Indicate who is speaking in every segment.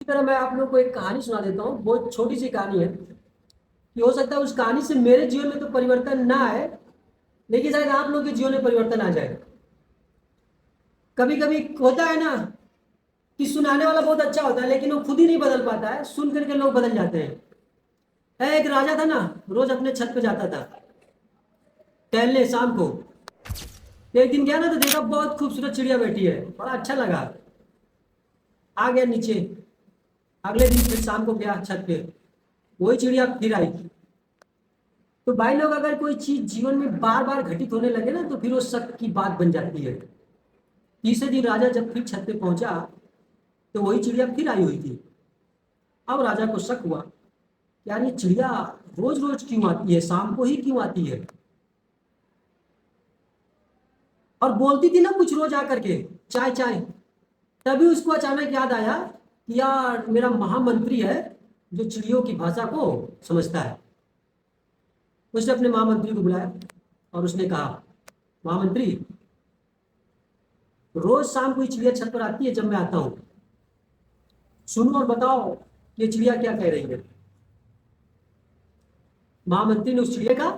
Speaker 1: तरह मैं आप लोग को एक कहानी सुना देता हूँ। बहुत छोटी सी कहानी है कि हो सकता है उस कहानी से मेरे जीवन में तो परिवर्तन ना आए, लेकिन शायद आप लोग के जीवन में परिवर्तन आ जाए। कभी कभी होता है ना कि सुनाने वाला बहुत अच्छा होता है लेकिन वो खुद ही नहीं बदल पाता है, सुन करके लोग बदल जाते हैं। एक राजा था ना, रोज अपने छत पे जाता था टहलने शाम को। एक दिन गया ना तो देखा बहुत खूबसूरत चिड़िया बैठी है, बड़ा अच्छा लगा। आ गया नीचे। अगले दिन फिर शाम को गया छत पे, वही चिड़िया फिर आई। तो भाई लोग, अगर कोई चीज जीवन में बार बार घटित होने लगे ना तो फिर वो शक की बात बन जाती है। तीसरे दिन राजा जब फिर छत पे पहुंचा तो वही चिड़िया फिर आई हुई थी। अब राजा को शक हुआ, यार ये चिड़िया रोज रोज क्यों आती है, शाम को ही क्यों आती है, और बोलती थी ना कुछ रोज आकर के चाय चाय। तभी उसको अचानक याद आया कि यार मेरा महामंत्री है जो चिड़ियों की भाषा को समझता है। उसने अपने महामंत्री को बुलाया और उसने कहा, महामंत्री, रोज शाम को ये चिड़िया छत पर आती है जब मैं आता हूँ, सुनो और बताओ कि ये चिड़िया क्या कह रही है। महामंत्री ने उस चिड़िया का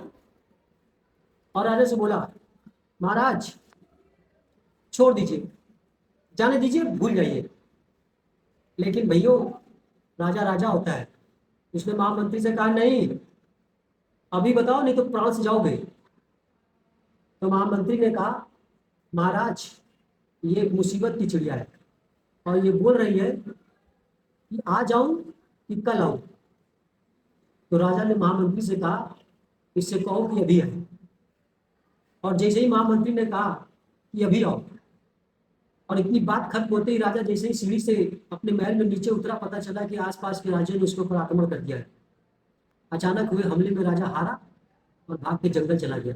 Speaker 1: और राजा से बोला, महाराज छोड़ दीजिए, जाने दीजिए, भूल जाइए। लेकिन भैयो, राजा राजा होता है। उसने महामंत्री से कहा, नहीं, अभी बताओ नहीं तो प्राण से जाओगे। तो महामंत्री ने कहा, महाराज ये एक मुसीबत की चिड़िया है और ये बोल रही है कि आ जाऊं कि कल आऊं। तो राजा ने महामंत्री से कहा, इससे कहो कि अभी आए। और जैसे ही महामंत्री ने कहा कि अभी आओ, और इतनी बात खत्म होते ही राजा जैसे ही सीढ़ी से अपने महल में नीचे उतरा, पता चला कि आसपास के राज्यों ने उसके ऊपर आक्रमण कर दिया है। अचानक हुए हमले में राजा हारा और भाग के जंगल चला गया।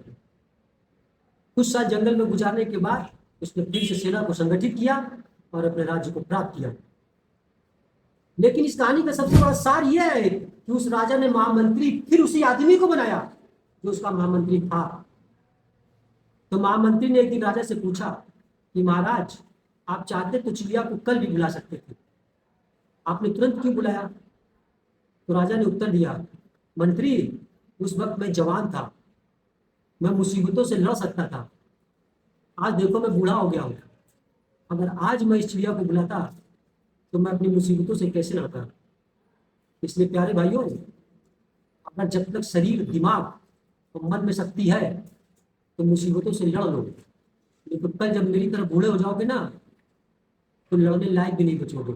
Speaker 1: कुछ साल जंगल में गुजारने के बाद उसने फिर से सेना को संगठित किया और अपने राज्य को प्राप्त किया। लेकिन इस कहानी का सबसे बड़ा सार यह है कि उस राजा ने महामंत्री फिर उसी आदमी को बनाया जो उसका महामंत्री था। तो महामंत्री ने एक दिन राजा से पूछा कि महाराज, आप चाहते तो चिड़िया को कल भी बुला सकते थे, आपने तुरंत क्यों बुलाया। तो राजा ने उत्तर दिया, मंत्री, उस वक्त मैं जवान था, मैं मुसीबतों से लड़ सकता था। आज देखो मैं बूढ़ा हो गया हूं, अगर आज मैं इस चिड़िया को बुलाता तो मैं अपनी मुसीबतों से कैसे लड़ता। इसलिए प्यारे भाइयों, अगर जब तक शरीर, दिमाग और मन में शक्ति है तो मुसीबतों से लड़ लो। लेकिन कल जब मेरी तरह बूढ़े हो जाओगे ना तो लड़ने लायक भी नहीं बचोगे।